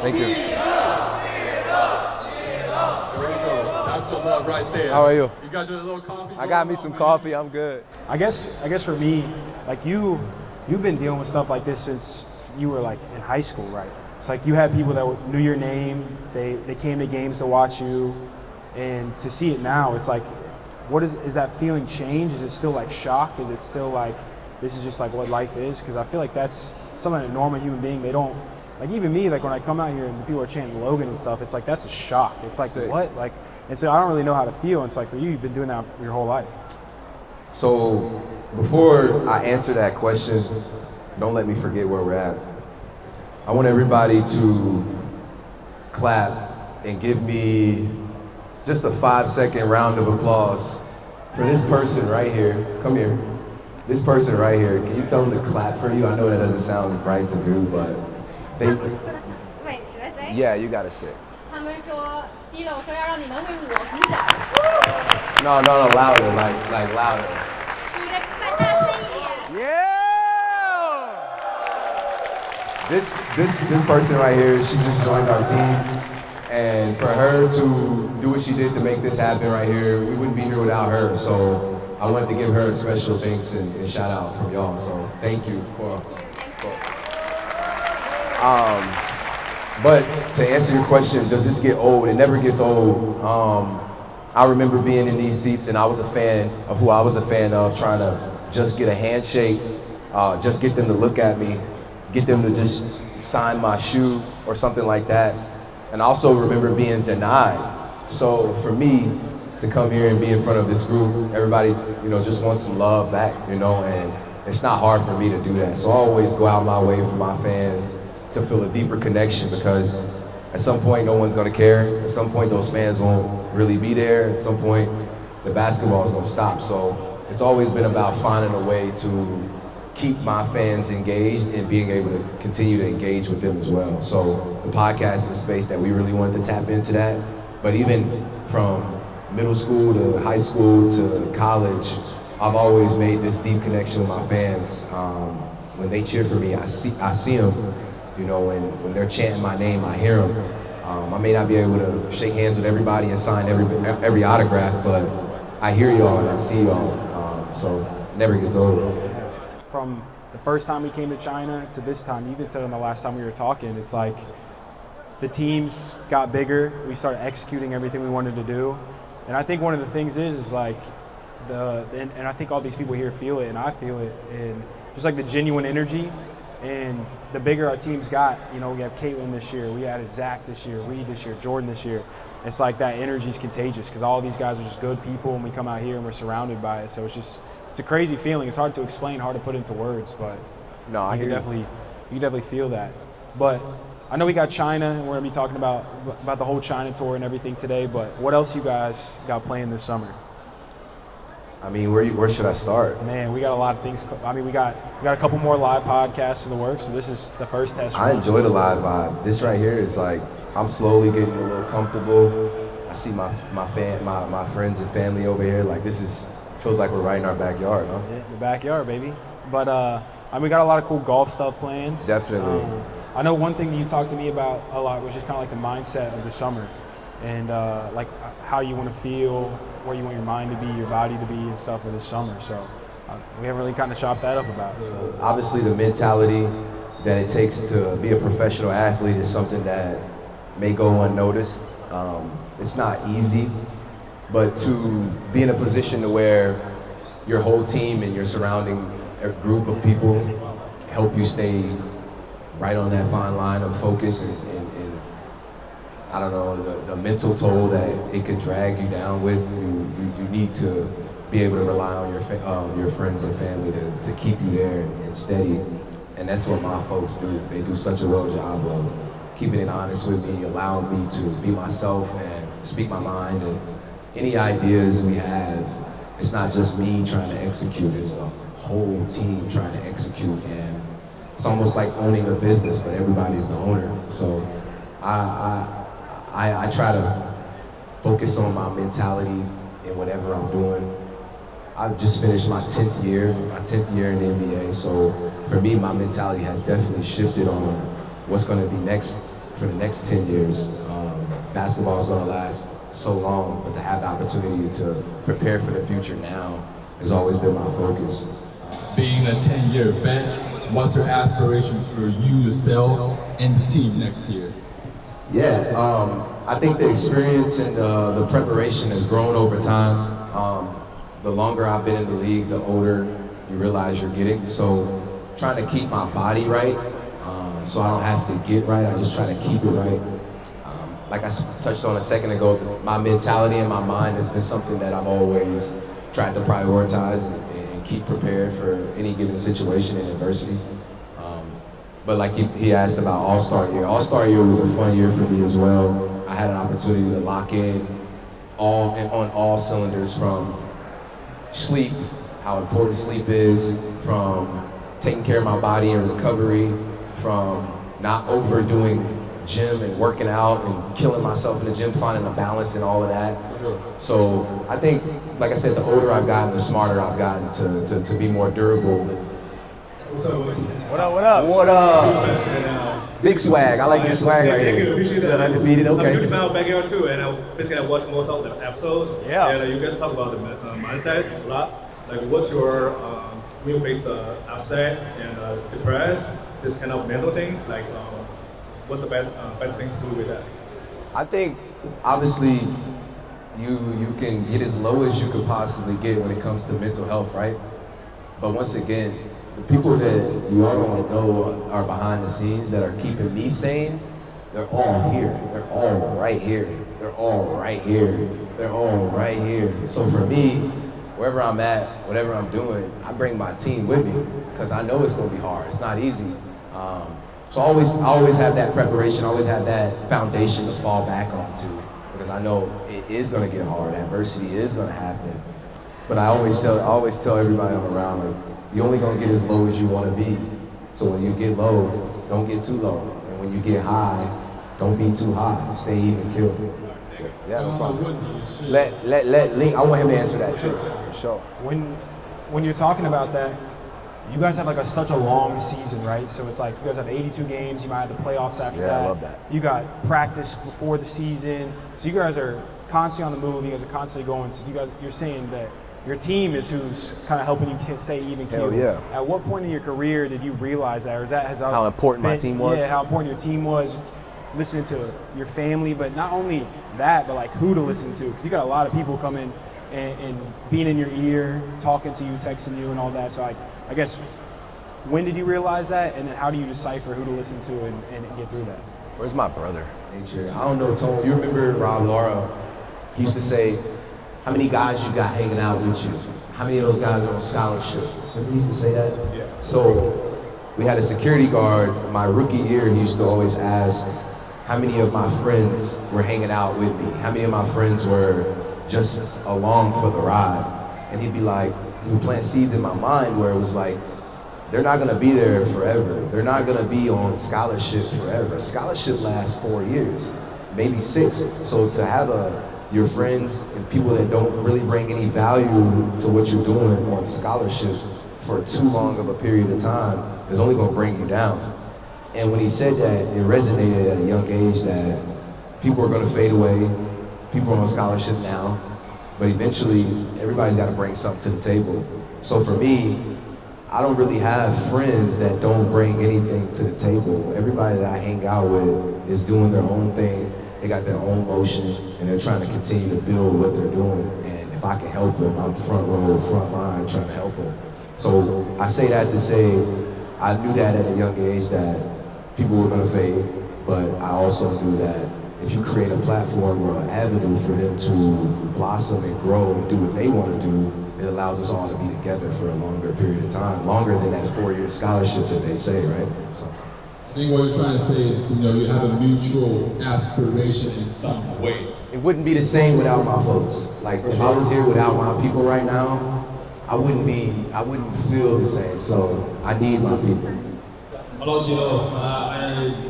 Thank you. There we go. That's the love right there. How are you? You got your little coffee? I got me some coffee. I'm good. I guess for me, like you've been dealing with stuff like this since you were like in high school, right? It's like you had people that knew your name. They came to games to watch you, and to see it now, it's like, what is that feeling change? Is it still like shock? Is it still like this is just like what life is? Because I feel like that's something that a normal human being, they don't, like even me, like when I come out here and the people are chanting Logan and stuff, it's like that's a shock. It's like Sick. what? Like, and so I don't really know how to feel. And it's like for you, you've been doing that your whole life. So before I answer that question, don't let me forget where we're at. I want everybody to clap and give me just a 5-second round of applause for this person right here. Come here. This person right here. Can you tell them to clap for you? I know that doesn't sound right to do, but they. Wait, should I say? Yeah, you gotta sit. 他们说第一楼说要让你们为我鼓掌， No, louder, like louder. 你们再大声一点。 Yeah! This person right here, she just joined our team, and for her to do what she did to make this happen right here, we wouldn't be here without her. So I wanted to give her a special thanks and shout out from y'all. So thank you. But to answer your question, does this get old? It never gets old. I remember being in these seats and I was a fan of who I was a fan of, trying to just get a handshake, just get them to look at me, get them to just sign my shoe or something like that. And I also remember being denied. So for me to come here and be in front of this group, everybody, just wants some love back, and it's not hard for me to do that. So I always go out my way for my fans to feel a deeper connection, because at some point no one's gonna care. At some point those fans won't really be there. At some point the basketball is gonna stop. So it's always been about finding a way to keep my fans engaged and being able to continue to engage with them as well. So the podcast is a space that we really wanted to tap into that. But even from middle school to high school to college, I've always made this deep connection with my fans. When they cheer for me, I see them. When they're chanting my name, I hear them. I may not be able to shake hands with everybody and sign every autograph, but I hear y'all and I see y'all. So it never gets old. From the first time we came to China to this time, you even said on the last time we were talking, it's like the teams got bigger. We started executing everything we wanted to do. And I think one of the things is like and I think all these people here feel it and I feel it, and just like the genuine energy. And the bigger our teams got, we have Caitlin this year, we added Zach this year, Reed this year, Jordan this year. It's like that energy is contagious because all these guys are just good people and we come out here and we're surrounded by it. So it's a crazy feeling. It's hard to explain, hard to put into words, but No, you can definitely feel that. But I know we got China and we're gonna be talking about the whole China tour and everything today, but what else you guys got planned this summer? I mean, where should I start? Man, we got a lot of things. I mean, we got a couple more live podcasts in the works, so this is the first test. I enjoy the live vibe. This right here is like, I'm slowly getting a little comfortable. I see my friends and family over here. Like feels like we're right in our backyard, huh? Yeah, the backyard, baby. But we got a lot of cool golf stuff planned. Definitely. I know one thing that you talked to me about a lot was just kind of like the mindset of the summer, and like how you want to feel, where you want your mind to be, your body to be, and stuff for this summer. So we haven't really kind of chopped that up about it. So. Obviously, the mentality that it takes to be a professional athlete is something that may go unnoticed. It's not easy, but to be in a position to where your whole team and your surrounding group of people help you stay right on that fine line of focus and I don't know, the mental toll that it can drag you down with, you need to be able to rely on your friends and family to keep you there and steady. And that's what my folks do. They do such a well job of keeping it honest with me, allowing me to be myself and speak my mind. And any ideas we have, it's not just me trying to execute, it's the whole team trying to execute. And it's almost like owning a business, but everybody's the owner. So I try to focus on my mentality in whatever I'm doing. I've just finished my 10th year in the NBA. So for me, my mentality has definitely shifted on what's going to be next for the next 10 years. Basketball is going to last so long, but to have the opportunity to prepare for the future now has always been my focus. Being a 10-year vet, what's your aspiration for you, yourself, and the team next year? Yeah, I think the experience and the preparation has grown over time. The longer I've been in the league, the older you realize you're getting. So trying to keep my body right, so I don't have to get right, I just try to keep it right. Like I touched on a second ago, my mentality and my mind has been something that I've always tried to prioritize and keep prepared for any given situation and adversity. But like he asked about All-Star Year. All-Star Year was a fun year for me as well. I had an opportunity to lock in on all cylinders, from sleep, how important sleep is, from taking care of my body and recovery, from not overdoing gym and working out and killing myself in the gym, finding a balance and all of that. So I think, like I said, the older I've gotten, the smarter I've gotten to be more durable. What's up? What up, what up? What up? Big swag. I like your swag right Thank you. here. Appreciate that. Undefeated, I'm a okay. huge fan of backyard too, and basically I watched most of the episodes. Yeah. And you guys talk about the mindset a lot. Like, what's your when you face the upset and depressed, this kind of mental things? Like, what's the best thing to do with that? I think, obviously, you can get as low as you could possibly get when it comes to mental health, right? But once again, the people that you all don't know are behind the scenes that are keeping me sane, they're all here. They're all right here. They're all right here. They're all right here. So for me, wherever I'm at, whatever I'm doing, I bring my team with me because I know it's going to be hard. It's not easy. So I always have that preparation, I always have that foundation to fall back onto, because I know it is going to get hard. Adversity is going to happen. But I always tell everybody I'm around, like, you're only going to get as low as you want to be. So when you get low, don't get too low. And when you get high, don't be too high. Stay even killed. Yeah, no problem. Let Link, I want him to answer that too. For sure. When you're talking about that, you guys have like such a long season, right? So it's like you guys have 82 games. You might have the playoffs after that. Yeah, I love that. You got practice before the season. So you guys are constantly on the move. You guys are constantly going. So you're saying that your team is who's kind of helping you stay even keel. Hell yeah. At what point in your career did you realize that, or has How important my team was? Yeah, how important your team was. Listening to your family, but not only that, but like who to listen to, because you got a lot of people coming and being in your ear, talking to you, texting you, and all that. So I guess, when did you realize that, and then how do you decipher who to listen to and get through that? Where's my brother? Nature. I don't know, Tone. You remember Rob Laura? He used to say, how many guys you got hanging out with you? How many of those guys are on scholarship? Remember he used to say that? Yeah. So we had a security guard. My rookie year, he used to always ask, how many of my friends were hanging out with me? How many of my friends were just along for the ride? And he'd be like, he would plant seeds in my mind where it was like, they're not gonna be there forever. They're not gonna be on scholarship forever. Scholarship lasts 4 years, maybe 6. So to have your friends and people that don't really bring any value to what you're doing on scholarship for too long of a period of time is only gonna bring you down. And when he said that, it resonated at a young age that people are gonna fade away, people are on scholarship now, but eventually everybody's gotta bring something to the table. So for me, I don't really have friends that don't bring anything to the table. Everybody that I hang out with is doing their own thing. They got their own motion, and they're trying to continue to build what they're doing. And if I can help them, I'm front row, front line, trying to help them. So I say that to say, I knew that at a young age that people were gonna fade, but I also knew that if you create a platform or an avenue for them to blossom and grow and do what they want to do, it allows us all to be together for a longer period of time, longer than that 4-year scholarship that they say, right? So. I think what you're trying to say is, you have a mutual aspiration in some way. It wouldn't be the same without my folks. Like, if I was here without my people right now, I wouldn't feel the same. So I need my people. Hello,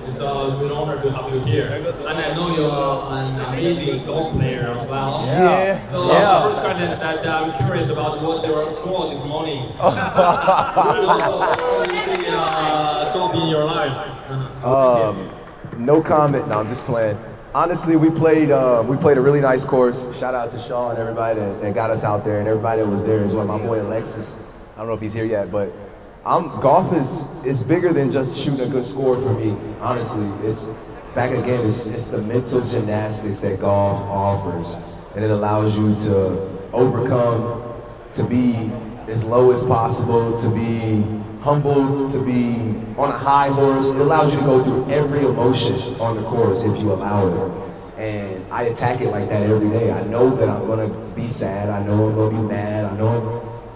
it's an honor to have you here. And I know you're an amazing golf player as well. Yeah. So the first question is that I'm curious about what's your score this morning. What do you see golf in your life? No comment. No, I'm just playing. Honestly, we played a really nice course. Shout out to Shaw and everybody that got us out there, and everybody that was there as well. My boy Alexis. I don't know if he's here yet, but golf is bigger than just shooting a good score for me. Honestly, it's the mental gymnastics that golf offers, and it allows you to overcome, to be as low as possible, to be humble, to be on a high horse. It allows you to go through every emotion on the course if you allow it. And I attack it like that every day. I know that I'm gonna be sad, I know I'm gonna be mad,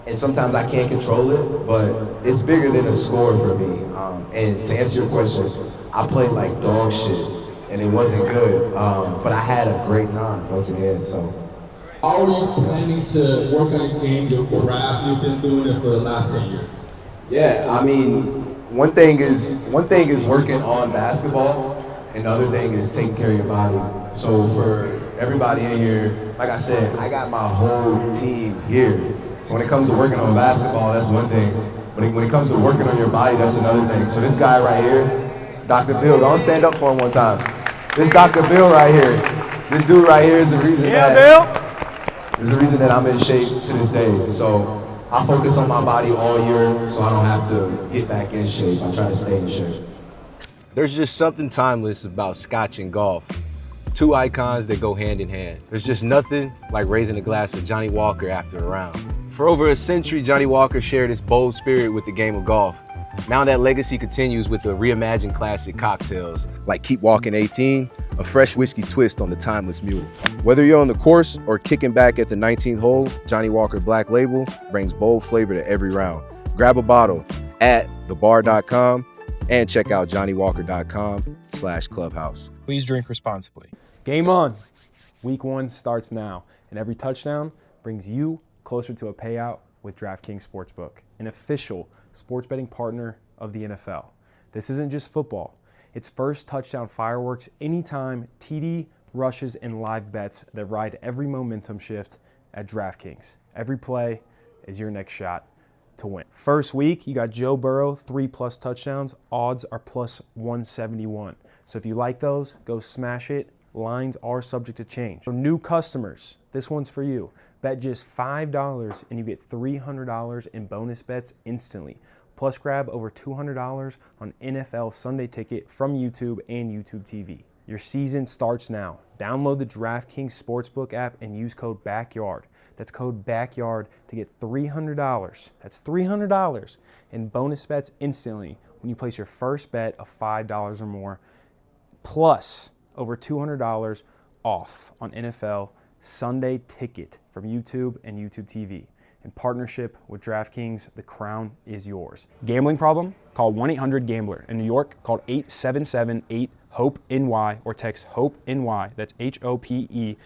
and sometimes I can't control it, but it's bigger than a score for me. And to answer your question, I played like dog shit, and it wasn't good, but I had a great time once again, so. Are you planning to work on a game, your craft? You've been doing it for the last 10 years. Yeah, I mean, one thing is working on basketball, and the other thing is taking care of your body. So for everybody in here, like I said, I got my whole team here. So when it comes to working on basketball, that's one thing. But when it comes to working on your body, that's another thing. So this guy right here, Dr. Bill, don't stand up for him one time. This Dr. Bill right here, this dude right here is the reason that I'm in shape to this day. So I focus on my body all year, so I don't have to get back in shape. I try to stay in shape. There's just something timeless about Scotch and golf. Two icons that go hand in hand. There's just nothing like raising a glass of Johnny Walker after a round. For over a century, Johnny Walker shared his bold spirit with the game of golf. Now that legacy continues with the reimagined classic cocktails like Keep Walking 18, a fresh whiskey twist on the timeless mule. Whether you're on the course or kicking back at the 19th hole, Johnny Walker Black Label brings bold flavor to every round. Grab a bottle at thebar.com and check out johnnywalker.com/clubhouse. Please drink responsibly. Game on. Week 1 starts now, and every touchdown brings you closer to a payout with DraftKings Sportsbook, an official sports betting partner of the NFL. This isn't just football. It's first touchdown fireworks anytime, TD, rushes, and live bets that ride every momentum shift at DraftKings. Every play is your next shot to win. First week, you got Joe Burrow, 3+ touchdowns. Odds are plus 171. So if you like those, go smash it. Lines are subject to change. For new customers, this one's for you. Bet just $5 and you get $300 in bonus bets instantly. Plus grab over $200 on NFL Sunday Ticket from YouTube and YouTube TV. Your season starts now. Download the DraftKings Sportsbook app and use code BACKYARD. That's code BACKYARD to get $300. That's $300 in bonus bets instantly when you place your first bet of $5 or more, plus over $200 off on NFL Sunday Ticket from YouTube and YouTube TV. In partnership with DraftKings, the crown is yours. Gambling problem? Call 1-800-GAMBLER. In New York, call 877-8-HOPE-NY or text HOPE-NY, that's HOPENY,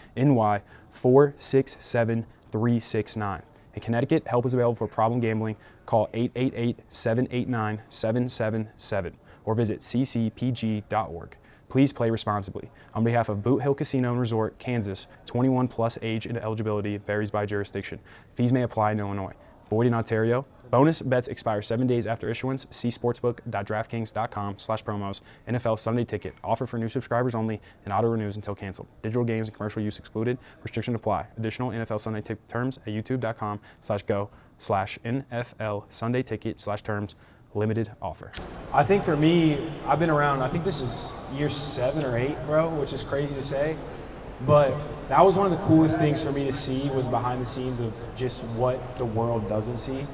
467-369. In Connecticut, help is available for problem gambling. Call 888-789-777 or visit ccpg.org. Please play responsibly. On behalf of Boot Hill Casino and Resort, Kansas, 21 plus age and eligibility varies by jurisdiction. Fees may apply in Illinois. Void in Ontario. Bonus bets expire 7 days after issuance. See sportsbook.draftkings.com/promos. NFL Sunday Ticket. Offer for new subscribers only and auto renews until canceled. Digital games and commercial use excluded. Restriction apply. Additional NFL Sunday Ticket terms at youtube.com/go/NFL Sunday Ticket/terms. Limited offer. I think for me, I've been around, I think this is year 7 or 8, bro, which is crazy to say. But that was one of the coolest things for me to see, was behind the scenes of just what the world doesn't see.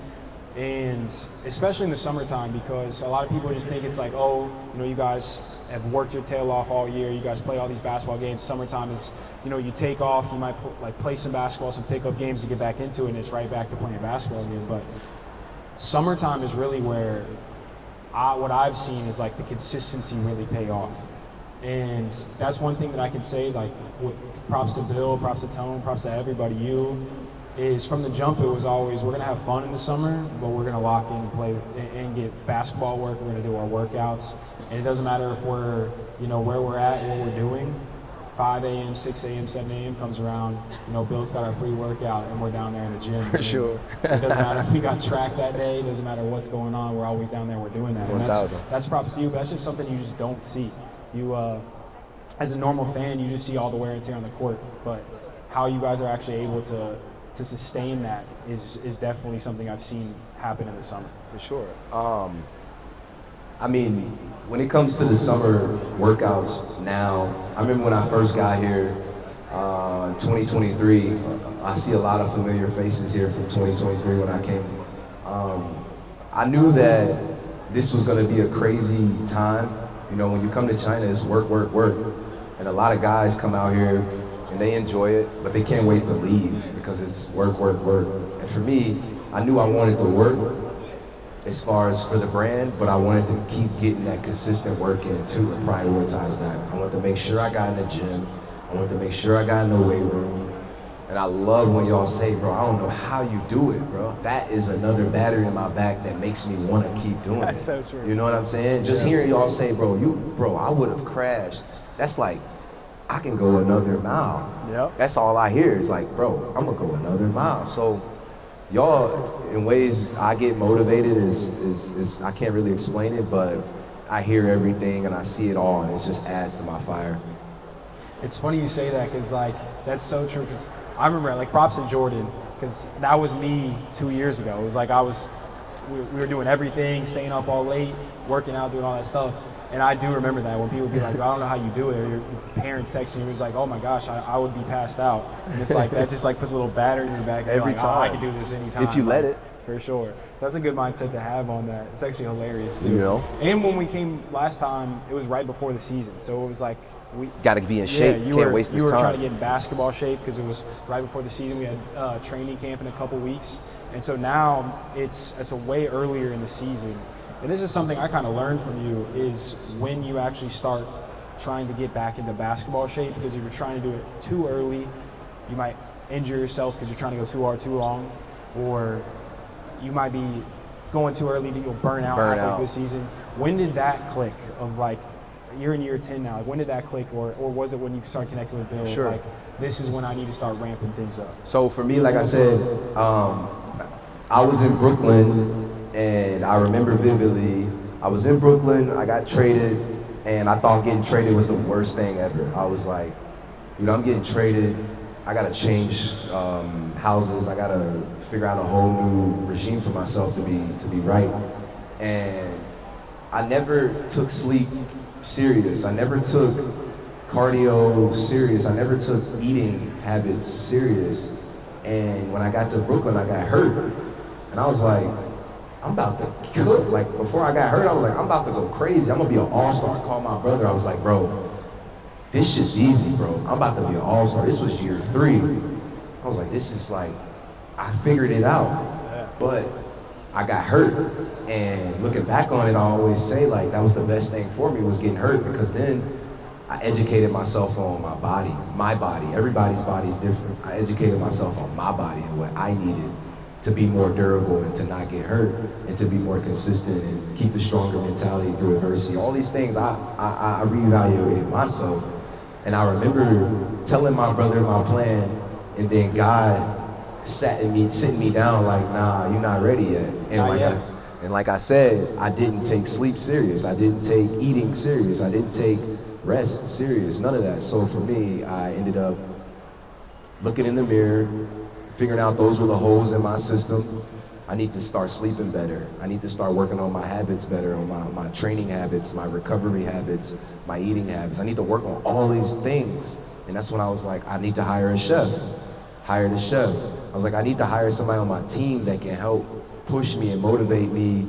And especially in the summertime, because a lot of people just think it's like, oh, you know, you guys have worked your tail off all year. You guys play all these basketball games. Summertime is, you know, you take off, you might play some basketball, some pickup games to get back into it, and it's right back to playing basketball again. But summertime is really where what I've seen is like the consistency really pay off. And that's one thing that I can say, like, props to Bill, props to Tone, props to everybody, is from the jump it was always, we're going to have fun in the summer, but we're going to lock in and play and get basketball work. We're going to do our workouts. And it doesn't matter if we're, you know, where we're at, what we're doing. 5 a.m., 6 a.m., 7 a.m. comes around, you know, Bill's got our pre-workout and we're down there in the gym. For sure. It doesn't matter if we got track that day, it doesn't matter what's going on, we're always down there, we're doing that. And that's props to you, but that's just something you just don't see. You, as a normal fan, you just see all the wear and tear on the court, but how you guys are actually able to sustain that is definitely something I've seen happen in the summer. For sure. I mean, when it comes to the summer workouts now, I remember when I first got here in 2023, I see a lot of familiar faces here from 2023 when I came. I knew that this was going to be a crazy time. You know, when you come to China, it's work, work, work. And a lot of guys come out here and they enjoy it, but they can't wait to leave because it's work, work, work. And for me, I knew I wanted to work as far as for the brand, but I wanted to keep getting that consistent work in too and prioritize that. I wanted to make sure I got in the gym. I wanted to make sure I got in the weight room. And I love when y'all say, bro, I don't know how you do it, bro. That is another battery in my back that makes me want to keep doing That's it. so true. You know what I'm saying? Just hearing y'all say, bro, I would have crashed. That's like, I can go another mile. Yep. That's all I hear. It's like, bro, I'm gonna go another mile. So y'all, in ways I get motivated is I can't really explain it, but I hear everything and I see it all, and it just adds to my fire. It's funny you say that because like that's so true. Because I remember like props to Jordan because that was me 2 years ago. It was like we were doing everything, staying up all late, working out, doing all that stuff. And I do remember that when people would be like, I don't know how you do it, or your parents texting you, it was like, oh my gosh, I would be passed out. And it's like, that just like puts a little battery in your back. Every like, time. I can do this anytime. If you let it. For sure. So that's a good mindset to have on that. It's actually hilarious too. You know? And when we came last time, it was right before the season. So it was like, we Got to be in shape. you Can't were, waste this you were time. trying to get in basketball shape because it was right before the season. We had training camp in a couple weeks. And so now it's a way earlier in the season. And this is something I kind of learned from you is when you actually start trying to get back into basketball shape, because if you're trying to do it too early, you might injure yourself because you're trying to go too hard too long, or you might be going too early that you'll burn out halfway through the season. When did that click of like, you're in year 10 now, like when did that click, or was it when you started connecting with Bill? Sure. Like, this is when I need to start ramping things up. So for me, like I said, I was in Brooklyn, and I remember vividly, I was in Brooklyn, I got traded, and I thought getting traded was the worst thing ever. I was like, you know, I'm getting traded, I gotta change houses, I gotta figure out a whole new regime for myself to be right. And I never took sleep serious. I never took cardio serious. I never took eating habits serious. And when I got to Brooklyn, I got hurt. And I was like, I'm about to cook. Like, before I got hurt, I was like, I'm about to go crazy. I'm gonna be an all-star. I called my brother. I was like, bro, this shit's easy, bro. I'm about to be an all-star. This was year 3. I was like, this is like, I figured it out. But I got hurt. And looking back on it, I always say like, that was the best thing for me, was getting hurt, because then I educated myself on my body. Everybody's body is different. I educated myself on my body and what I needed to be more durable and to not get hurt and to be more consistent and keep the stronger mentality through adversity. All these things, I reevaluated myself. And I remember telling my brother my plan, and then God sitting me down like, nah, you're not ready yet. And like I said, I didn't take sleep serious. I didn't take eating serious. I didn't take rest serious, none of that. So for me, I ended up looking in the mirror, figuring out those were the holes in my system. I need to start sleeping better. I need to start working on my habits better, on my training habits, my recovery habits, my eating habits. I need to work on all these things. And that's when I was like, I need to hire a chef. Hired a chef. I was like, I need to hire somebody on my team that can help push me and motivate me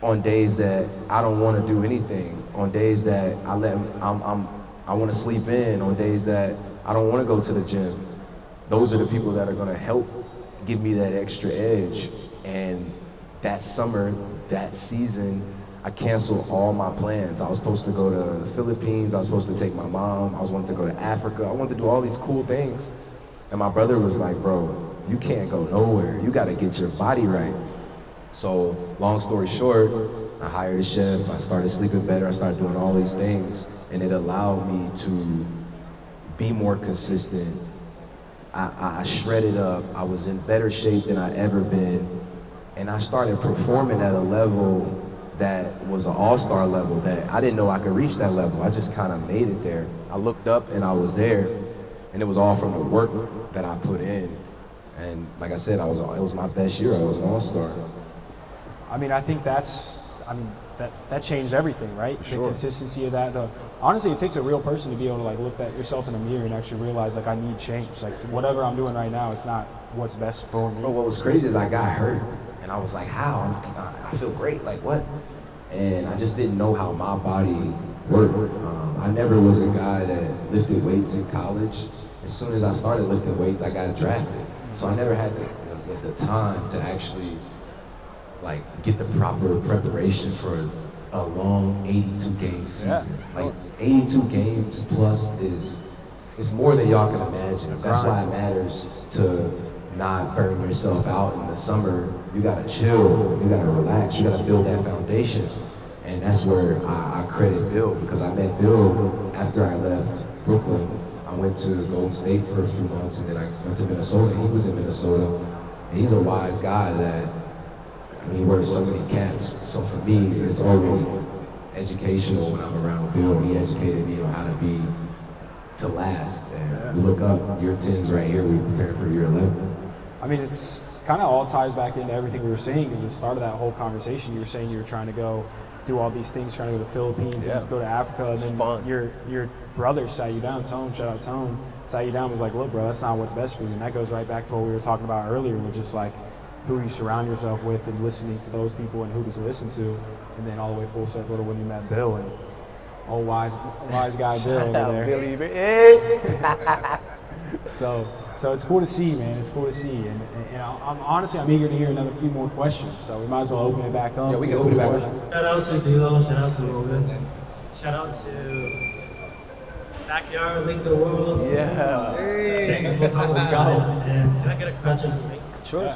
on days that I don't want to do anything, on days that I want to sleep in, on days that I don't want to go to the gym. Those are the people that are going to help give me that extra edge. And that summer, that season, I canceled all my plans. I was supposed to go to the Philippines. I was supposed to take my mom. I was wanting to go to Africa. I wanted to do all these cool things. And my brother was like, bro, you can't go nowhere. You got to get your body right. So long story short, I hired a chef. I started sleeping better. I started doing all these things. And it allowed me to be more consistent. I shredded up. I was in better shape than I'd ever been. And I started performing at a level that was an all-star level that I didn't know I could reach that level. I just kind of made it there. I looked up and I was there, and it was all from the work that I put in. And like I said, it was my best year. I was an all-star. I mean, I think that changed everything, right? Sure. The consistency of that. Honestly, it takes a real person to be able to like look at yourself in a mirror and actually realize like I need change. Like whatever I'm doing right now, it's not what's best for me. But what was crazy is I got hurt, and I was like, how? I feel great, like what? And I just didn't know how my body worked. I never was a guy that lifted weights in college. As soon as I started lifting weights, I got drafted. So I never had the time to actually like get the proper preparation for a long 82 game season. Yeah. Like 82 games plus it's more than y'all can imagine. That's why it matters to not burn yourself out in the summer. You gotta chill, you gotta relax, you gotta build that foundation. And that's where I credit Bill, because I met Bill after I left Brooklyn. I went to Golden State for a few months, and then I went to Minnesota. He was in Minnesota, and he's a wise guy that, I mean, he wears so many caps. So for me, it's always educational when I'm around Bill. He educated me on how to last. And we look up, year 10's right here, we prepare for year 11. I mean, it's kind of all ties back into everything we were saying, because at the start of that whole conversation, you were saying you were trying to go do all these things, trying to go to the Philippines and go to Africa, and then fun. your brother sat you down, Tone, shout out Tone, sat you down and was like, look, bro, that's not what's best for you. And that goes right back to what we were talking about earlier, with just like who you surround yourself with and listening to those people and who to listen to, and then all the way full circle to when you met Bill, and old wise guy Bill over there. So it's cool to see, man. It's cool to see, and I'm honestly eager to hear another few more questions. So we might as well open it back up. Yeah, we can open it back up. Shout out to D'Lo, shout out to Logan, shout out to Backyard League of the World. Yeah. Thank you for coming, Scott. And can I get a question to make? Sure.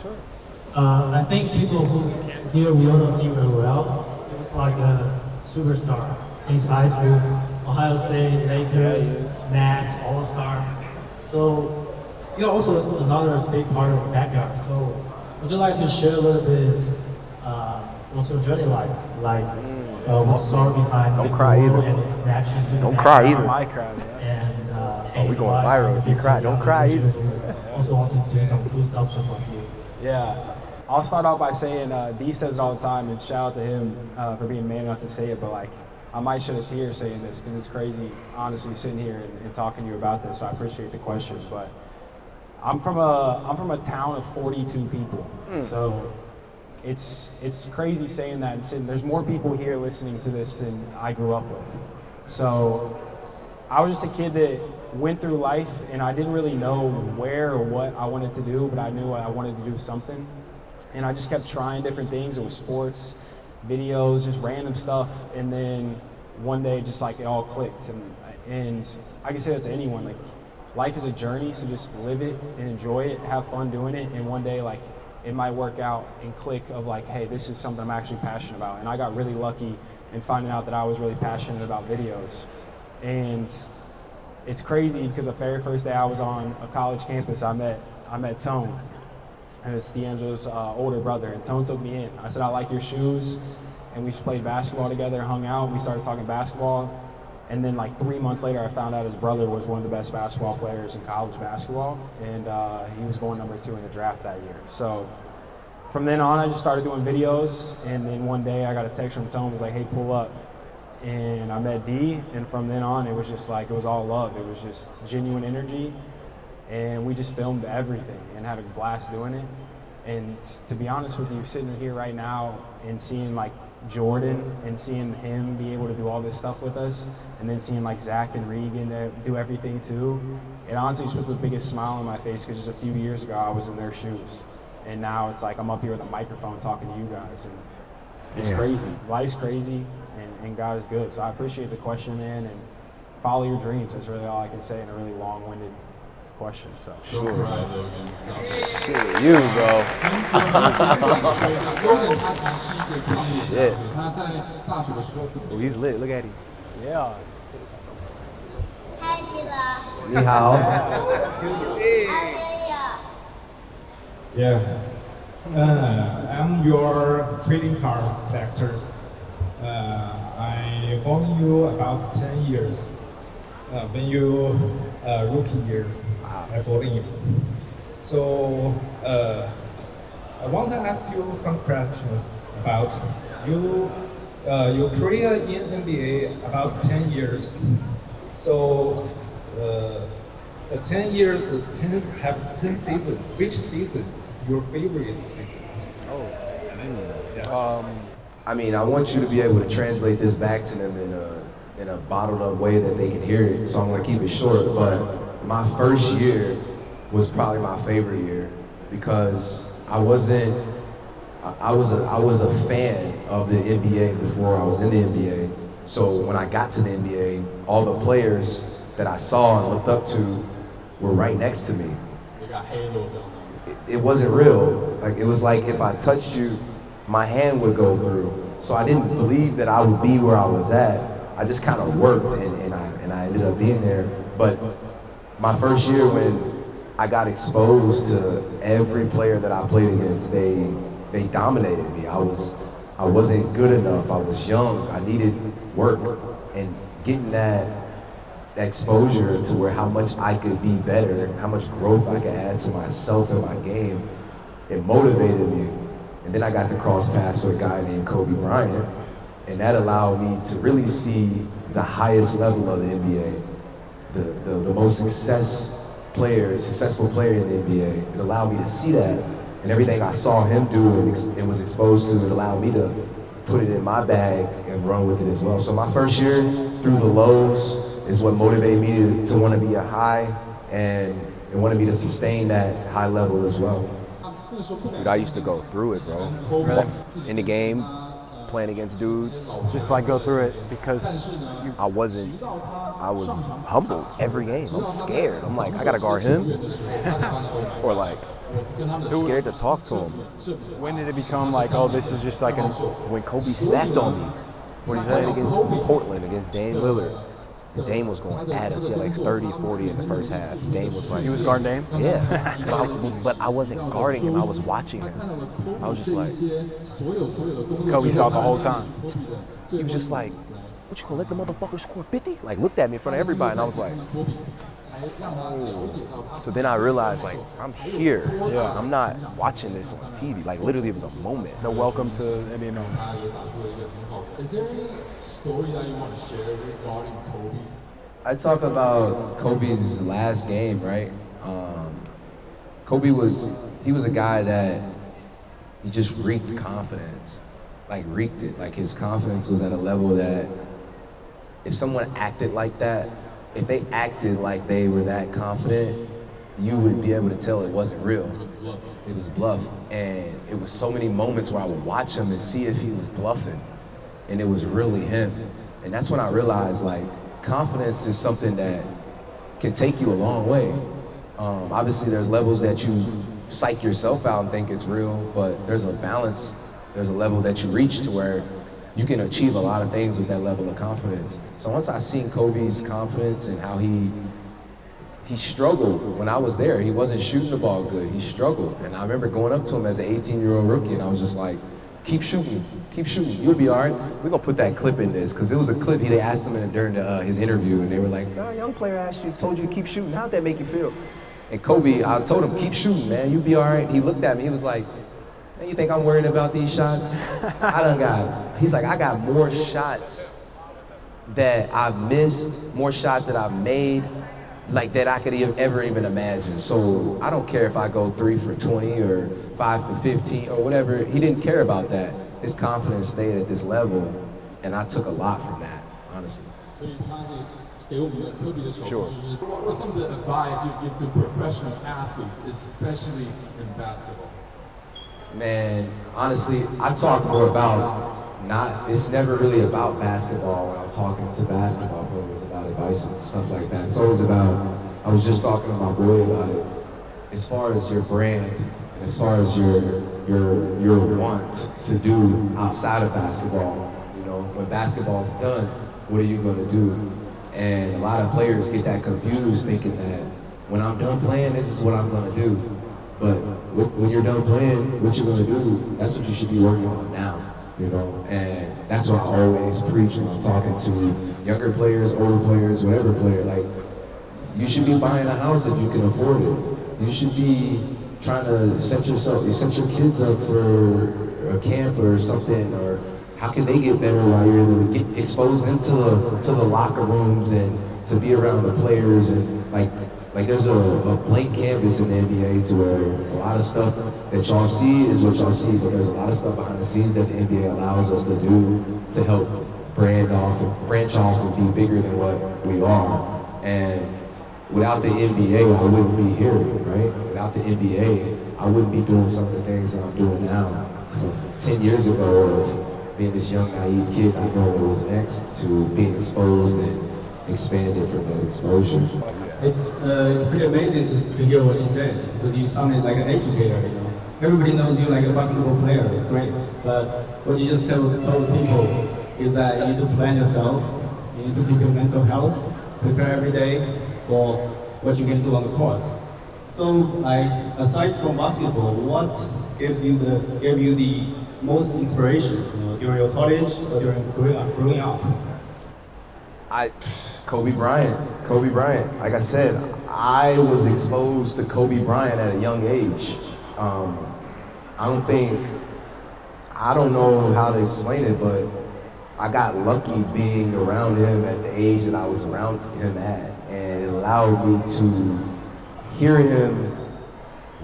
I think people who can hear we all know team very well. It was like a superstar since high school. Ohio State, Lakers, Nats, All-Star. So you're also another big part of the Backyard. So would you like to share a little bit what's your journey like? Like what's the story behind Don't the cry goal either. and its connection to the Don't cry Backyard? either. My crowd, yeah. And we going viral if you cry. Don't cry either. Also want to do some cool stuff just like you. Yeah. I'll start off by saying, D says it all the time, and shout out to him for being man enough to say it, but like, I might shed a tear saying this, because it's crazy, honestly, sitting here and talking to you about this, so I appreciate the question, but I'm from a town of 42 people, so it's crazy saying that, and saying there's more people here listening to this than I grew up with. So I was just a kid that went through life, and I didn't really know where or what I wanted to do, but I knew I wanted to do something. And I just kept trying different things. It was sports, videos, just random stuff. And then one day, just like it all clicked. And I can say that to anyone, like life is a journey, so just live it and enjoy it, have fun doing it. And one day, like it might work out and click of like, hey, this is something I'm actually passionate about. And I got really lucky in finding out that I was really passionate about videos. And it's crazy because the very first day I was on a college campus, I met Tone. And it's D'Angelo's older brother, and Tone took me in. I said, I like your shoes, and we just played basketball together, hung out, we started talking basketball, and then like 3 months later, I found out his brother was one of the best basketball players in college basketball, and he was going number 2 in the draft that year. So from then on, I just started doing videos, and then one day I got a text from Tone, was like, hey, pull up. And I met D, and from then on, it was just like, it was all love. It was just genuine energy. And we just filmed everything and had a blast doing it. And to be honest with you, sitting here right now and seeing like Jordan and seeing him be able to do all this stuff with us, and then seeing like Zach and Regan do everything too, it honestly just puts the biggest smile on my face, because just a few years ago I was in their shoes. And now it's like I'm up here with a microphone talking to you guys, and it's crazy. Life's crazy, and God is good. So I appreciate the question, man, and follow your dreams. That's really all I can say in a really long-winded question. So Don't cry, Logan. Stop it. Shit, you, bro. 他其实是一个创业家，他在大学的时候 Oh, he's lit. Look at him. yeah. Hi, Dila. 你好。 Yeah. I'm your trading card collectors. I followed you about 10 years. When you rookie years, I followed you. So I want to ask you some questions about you. Your career in NBA about 10 years. So 10 years, 10 seasons. Which season is your favorite season? I mean, I want you to be able to translate this back to them in a bottled up way that they can hear it. So I'm gonna keep it short. But my first year was probably my favorite year because I was a fan of the NBA before I was in the NBA. So when I got to the NBA, all the players that I saw and looked up to were right next to me. They got halos on them. It wasn't real. Like it was like if I touched you, my hand would go through. So I didn't believe that I would be where I was at. I just kind of worked and I ended up being there. But my first year when I got exposed to every player that I played against, they dominated me. I wasn't good enough. I was young. I needed work. And getting that exposure to where how much I could be better, how much growth I could add to myself and my game, it motivated me. And then I got to cross paths with a guy named Kobe Bryant, and that allowed me to really see the highest level of the NBA, the most successful player in the NBA. It allowed me to see that, and everything I saw him do and was exposed to, it allowed me to put it in my bag and run with it as well. So my first year through the lows is what motivated me to want to be a high and wanted me to sustain that high level as well. Dude, I used to go through it, bro. Really? In the game, playing against dudes, Just like go through it because I was humbled every game. I'm scared. I'm like, I gotta guard him, or like, scared to talk to him. when did it become like, oh, this is just like an When Kobe snapped on me, when he was playing against Portland, against Dame Lillard, Dame was going at us. He had like 30, 40 in the first half. Dame was like, he was guarding Dame? yeah. But I wasn't guarding him. I was watching him. I was just like, Kobe saw it the whole time. he was just like, what, you gonna let the motherfucker score 50? Like, looked at me in front of everybody, and I was like, oh. So then I realized, like, I'm here. Yeah. I'm not watching this on TV. Like, literally, it was a moment. The welcome to NBA moment. Is there any story that you want to share regarding Kobe? I talk about Kobe's last game, right? Kobe was a guy that he just reeked confidence, like reeked it. Like his confidence was at a level that if someone acted like that, if they acted like they were that confident, you would be able to tell it wasn't real. It was bluff. And it was so many moments where I would watch him and see if he was bluffing. And it was really him. And that's when I realized, like, confidence is something that can take you a long way. Obviously, there's levels that you psych yourself out and think it's real, but there's a balance, there's a level that you reach to where you can achieve a lot of things with that level of confidence. So once I seen Kobe's confidence and how he struggled when I was there, he wasn't shooting the ball good, he struggled. And I remember going up to him as an 18-year-old rookie, and I was just like, keep shooting, you'll be all right. We're gonna put that clip in this, because it was a clip they asked him during his interview, and they were like, oh, young player told you to keep shooting, how'd that make you feel? And Kobe, I told him, keep shooting, man, you'll be all right. He looked at me, he was like, man, you think I'm worried about these shots? He's like, I got more shots that I've missed, more shots that I've made, like that I could ever even imagine. So I don't care if I go 3 for 20 or 5 for 15 or whatever. He didn't care about that. His confidence stayed at this level, and I took a lot from that, honestly. Sure. What was some of the advice you give to professional athletes, especially in basketball? Man, honestly, I talk more about it's never really about basketball when I'm talking to basketball players about advice and stuff like that. It's always about, I was just talking to my boy about it, as far as your brand, and as far as your want to do outside of basketball. You know, when basketball's done, what are you gonna do? And a lot of players get that confused thinking that when I'm done playing, this is what I'm gonna do. But when you're done playing, what you're gonna do, that's what you should be working on now. you know, and that's what I always preach when I'm talking to younger players, older players, whatever player. Like, you should be buying a house if you can afford it. You should be trying to set your kids up for a camp or something, or how can they get better while you're in the, expose them to the locker rooms and to be around the players, and like there's a blank canvas in the NBA to where a lot of stuff that y'all see is what y'all see, but there's a lot of stuff behind the scenes that the NBA allows us to do to help branch off and be bigger than what we are. And without the NBA, I wouldn't be here, right? Without the NBA, I wouldn't be doing some of the things that I'm doing now. 10 years ago, of being this young, naive kid, I know what was next, to being exposed and expanded from that exposure. It's pretty amazing to hear what you said, because you sounded like an educator, you know. Everybody knows you like a basketball player, it's great. But what you just told people is that you need to plan yourself, you need to keep your mental health, prepare every day for what you can do on the court. So, like, aside from basketball, what gave you the most inspiration, you know, during your college or during growing up? Kobe Bryant. Like I said, I was exposed to Kobe Bryant at a young age. I don't know how to explain it, but I got lucky being around him at the age that I was around him at, and it allowed me to hear him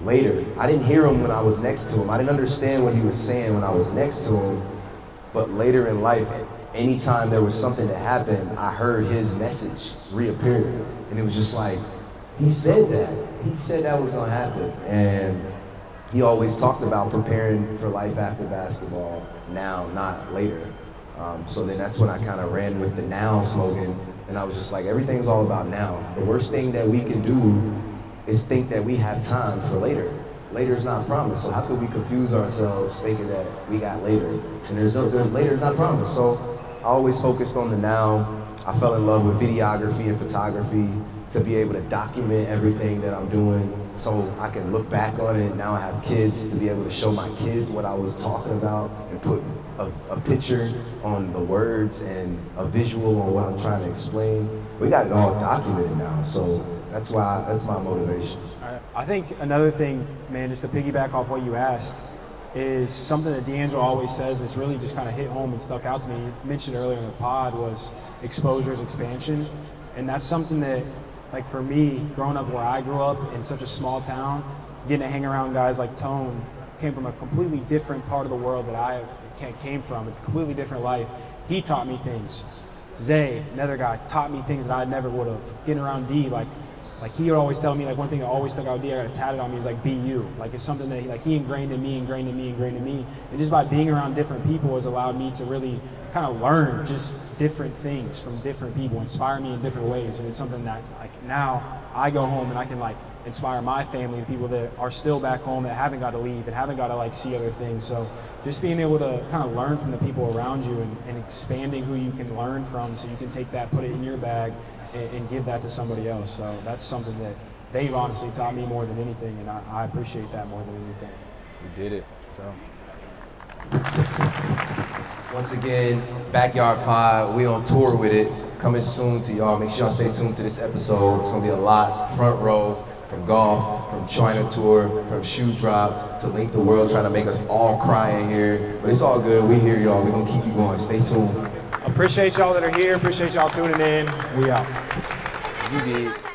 later. I didn't hear him when I was next to him. I didn't understand what he was saying when I was next to him, but later in life, anytime there was something that happened, I heard his message reappear. And it was just like, he said that was gonna happen. And he always talked about preparing for life after basketball, now, not later. So then that's when I kind of ran with the now slogan. And I was just like, everything's all about now. The worst thing that we can do is think that we have time for later. Later's not promised, so how could we confuse ourselves thinking that we got later? And there's later's not promised. So I always focused on the now. I fell in love with videography and photography to be able to document everything that I'm doing so I can look back on it. Now I have kids, to be able to show my kids what I was talking about and put a picture on the words and a visual on what I'm trying to explain. We got it all documented now, so that's my motivation. I think another thing, man, just to piggyback off what you asked, is something that D'Angelo always says that's really just kind of hit home and stuck out to me. You mentioned earlier in the pod was exposure is expansion. And that's something that, like for me, growing up where I grew up in such a small town, getting to hang around guys like Tone, came from a completely different part of the world that I came from, a completely different life. He taught me things. Zay, another guy, taught me things that I never would have. Getting around D, like he would always tell me, like one thing that always stuck out with D, I got it tatted on me, is like, be you. Like it's something that he ingrained in me. And just by being around different people has allowed me to really kind of learn just different things from different people, inspire me in different ways. And it's something that like now I go home and I can like inspire my family and people that are still back home that haven't got to leave and haven't got to like see other things. So just being able to kind of learn from the people around you and expanding who you can learn from so you can take that, put it in your bag and give that to somebody else. So that's something that they've honestly taught me more than anything, and I appreciate that more than anything. We did it, so. Once again, Backyard Pod, we on tour with it, coming soon to y'all. Make sure y'all stay tuned to this episode. It's gonna be a lot, front row, from golf, from China tour, from shoe drop, to Link the World, trying to make us all cry in here. But it's all good, we here y'all, we gonna keep you going, stay tuned. Appreciate y'all that are here, appreciate y'all tuning in, we out. You did.